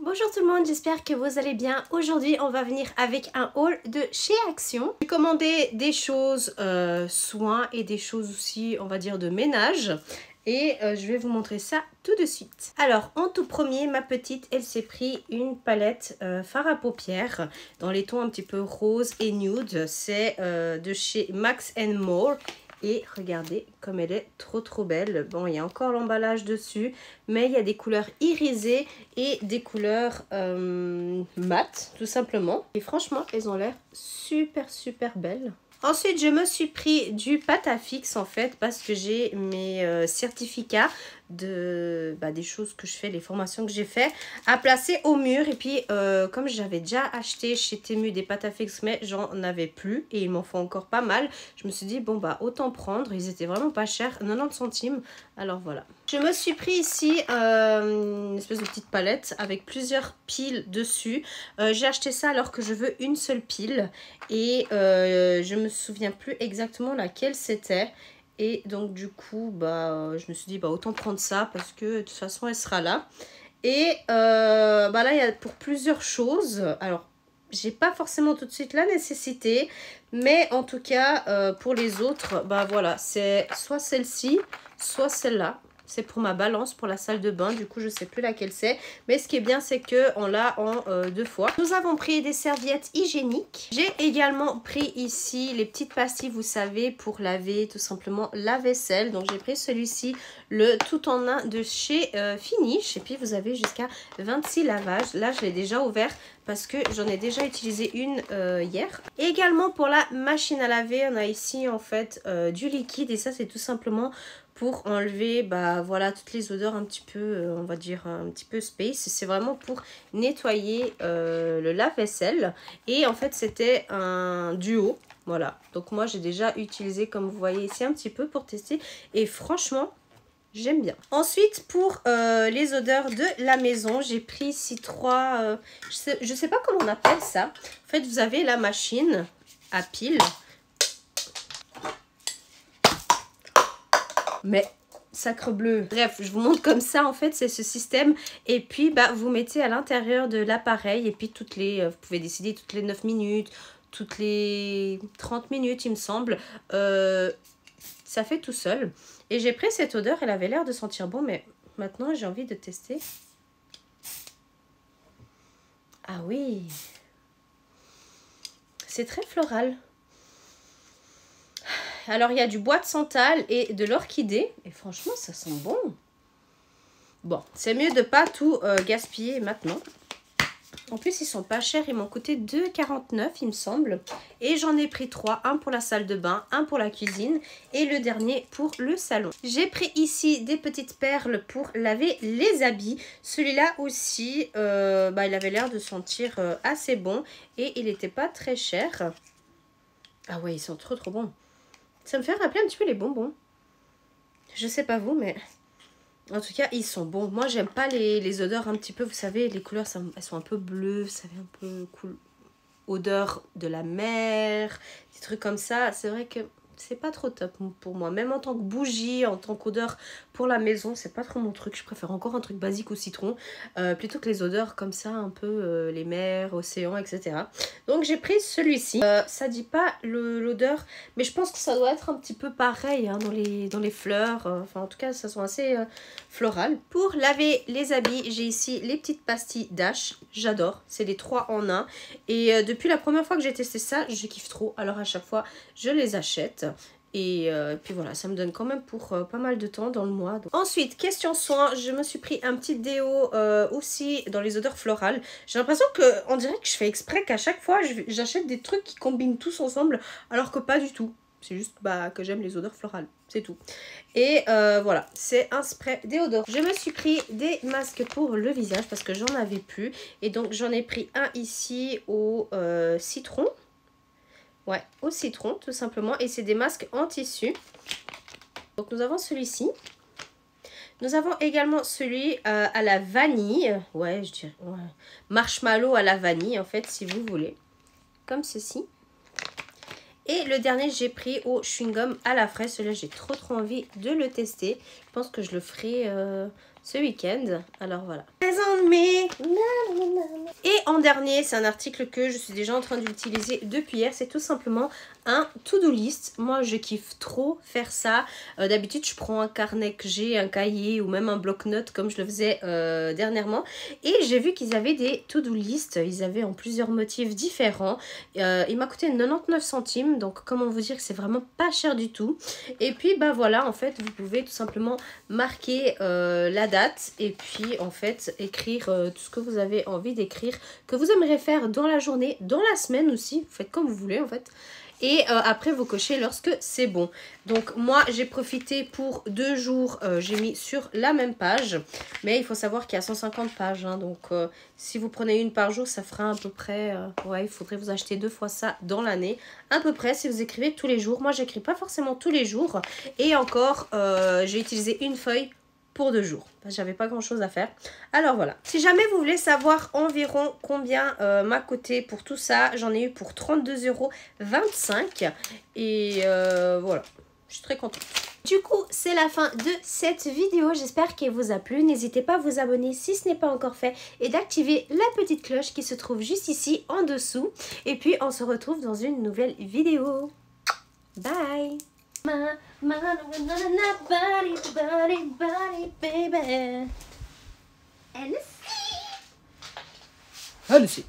Bonjour tout le monde, j'espère que vous allez bien. Aujourd'hui, on va venir avec un haul de chez Action. J'ai commandé des choses soins et des choses aussi, on va dire, de ménage. Et je vais vous montrer ça tout de suite. Alors, en tout premier, ma petite, elle s'est pris une palette fard à paupières dans les tons un petit peu rose et nude. C'est de chez Max & More. Et regardez comme elle est trop belle. Bon, il y a encore l'emballage dessus, mais il y a des couleurs irisées et des couleurs mat, tout simplement. Et franchement, elles ont l'air super belles. Ensuite, je me suis pris du pâte à fixe en fait parce que j'ai mes certificats des choses que je fais, les formations que j'ai fait à placer au mur. Et puis comme j'avais déjà acheté chez Temu des pâtes à fixe mais j'en avais plus et il m'en faut encore pas mal, je me suis dit bon bah autant prendre. Ils étaient vraiment pas chers, 90 centimes. Alors voilà. Je me suis pris ici une espèce de petite palette avec plusieurs piles dessus. J'ai acheté ça alors que je veux une seule pile et je me souviens plus exactement laquelle c'était. Et donc du coup, je me suis dit, autant prendre ça parce que de toute façon, elle sera là. Et là, il y a pour plusieurs choses. Alors, j'ai pas forcément tout de suite la nécessité. Mais en tout cas, pour les autres, voilà, c'est soit celle-ci, soit celle-là. C'est pour ma balance, pour la salle de bain. Du coup, je sais plus laquelle c'est. Mais ce qui est bien, c'est qu'on l'a en deux fois. Nous avons pris des serviettes hygiéniques. J'ai également pris ici les petites pastilles, vous savez, pour laver tout simplement la vaisselle. Donc, j'ai pris celui-ci, le tout en un de chez Finish. Et puis, vous avez jusqu'à 26 lavages. Là, je l'ai déjà ouvert parce que j'en ai déjà utilisé une hier. Et également, pour la machine à laver, on a ici, en fait, du liquide. Et ça, c'est tout simplement pour enlever voilà toutes les odeurs un petit peu on va dire un petit peu space. C'est vraiment pour nettoyer le lave-vaisselle et en fait c'était un duo, voilà. Donc moi j'ai déjà utilisé comme vous voyez ici un petit peu pour tester et franchement j'aime bien. Ensuite pour les odeurs de la maison, j'ai pris ici trois je sais pas comment on appelle ça. En fait vous avez la machine à pile. Mais sacre bleu. Bref, je vous montre comme ça en fait, c'est ce système. Et puis vous mettez à l'intérieur de l'appareil et puis vous pouvez décider toutes les 9 minutes, toutes les 30 minutes il me semble. Ça fait tout seul. Et j'ai pris cette odeur, elle avait l'air de sentir bon, mais maintenant j'ai envie de tester. Ah oui, c'est très floral. Alors, il y a du bois de santal et de l'orchidée. Et franchement, ça sent bon. Bon, c'est mieux de ne pas tout gaspiller maintenant. En plus, ils sont pas chers. Ils m'ont coûté 2,49 il me semble. Et j'en ai pris 3. Un pour la salle de bain, un pour la cuisine et le dernier pour le salon. J'ai pris ici des petites perles pour laver les habits. Celui-là aussi, il avait l'air de sentir assez bon. Et il n'était pas très cher. Ah ouais, ils sont trop bons. Ça me fait rappeler un petit peu les bonbons. Je sais pas vous, mais en tout cas, ils sont bons. Moi, j'aime pas les odeurs un petit peu, vous savez, les couleurs, elles sont un peu bleues, vous savez, un peu cool. Odeur de la mer, des trucs comme ça. C'est vrai que c'est pas trop top pour moi. Même en tant que bougie, en tant qu'odeur pour la maison, c'est pas trop mon truc. Je préfère encore un truc basique au citron plutôt que les odeurs comme ça, un peu les mers, océans, etc. Donc j'ai pris celui-ci. Ça dit pas l'odeur, mais je pense que ça doit être un petit peu pareil hein, dans les fleurs. Enfin en tout cas, ça sent assez floral. Pour laver les habits, j'ai ici les petites pastilles Dash. J'adore. C'est les 3 en 1. Et depuis la première fois que j'ai testé ça, je kiffe trop. Alors à chaque fois, je les achète. Et puis voilà, ça me donne quand même pour pas mal de temps dans le mois. Donc. Ensuite, question soins, je me suis pris un petit déo aussi dans les odeurs florales. J'ai l'impression qu'on dirait que je fais exprès qu'à chaque fois, j'achète des trucs qui combinent tous ensemble, alors que pas du tout. C'est juste que j'aime les odeurs florales, c'est tout. Et voilà, c'est un spray déodorant. Je me suis pris des masques pour le visage parce que j'en avais plus. Et donc j'en ai pris un ici au citron. Ouais, au citron tout simplement. Et c'est des masques en tissu. Donc nous avons celui-ci. Nous avons également celui à la vanille. Ouais, je dirais ouais. Marshmallow à la vanille en fait si vous voulez. Comme ceci. Et le dernier, j'ai pris au chewing-gum à la fraise. Celui-là, j'ai trop envie de le tester. Je pense que je le ferai ce week-end. Alors voilà. l'avant-dernier, c'est un article que je suis déjà en train d'utiliser depuis hier. C'est tout simplement un to-do list. Moi, je kiffe trop faire ça. D'habitude, je prends un carnet que j'ai, un cahier ou même un bloc-notes comme je le faisais dernièrement. Et j'ai vu qu'ils avaient des to-do list. Ils avaient en plusieurs motifs différents. Il m'a coûté 99 centimes. Donc, comment vous dire que c'est vraiment pas cher du tout. Et puis, bah voilà, en fait, vous pouvez tout simplement marquer la date. Et puis, en fait, écrire tout ce que vous avez envie d'écrire, que vous aimeriez faire dans la journée, dans la semaine aussi. Vous faites comme vous voulez, en fait. Et après, vous cochez lorsque c'est bon. Donc, moi, j'ai profité pour 2 jours. J'ai mis sur la même page. Mais il faut savoir qu'il y a 150 pages. Hein, donc, si vous prenez une par jour, ça fera à peu près... ouais, il faudrait vous acheter 2 fois ça dans l'année. À peu près, si vous écrivez tous les jours. Moi, j'écris pas forcément tous les jours. Et encore, j'ai utilisé une feuille pour 2 jours. J'avais pas grand chose à faire. Alors voilà. Si jamais vous voulez savoir environ combien m'a coûté pour tout ça, j'en ai eu pour 32,25 €. Et voilà. Je suis très contente. Du coup, c'est la fin de cette vidéo. J'espère qu'elle vous a plu. N'hésitez pas à vous abonner si ce n'est pas encore fait et d'activer la petite cloche qui se trouve juste ici en dessous. Et puis, on se retrouve dans une nouvelle vidéo. Bye! Baby. Allez-y.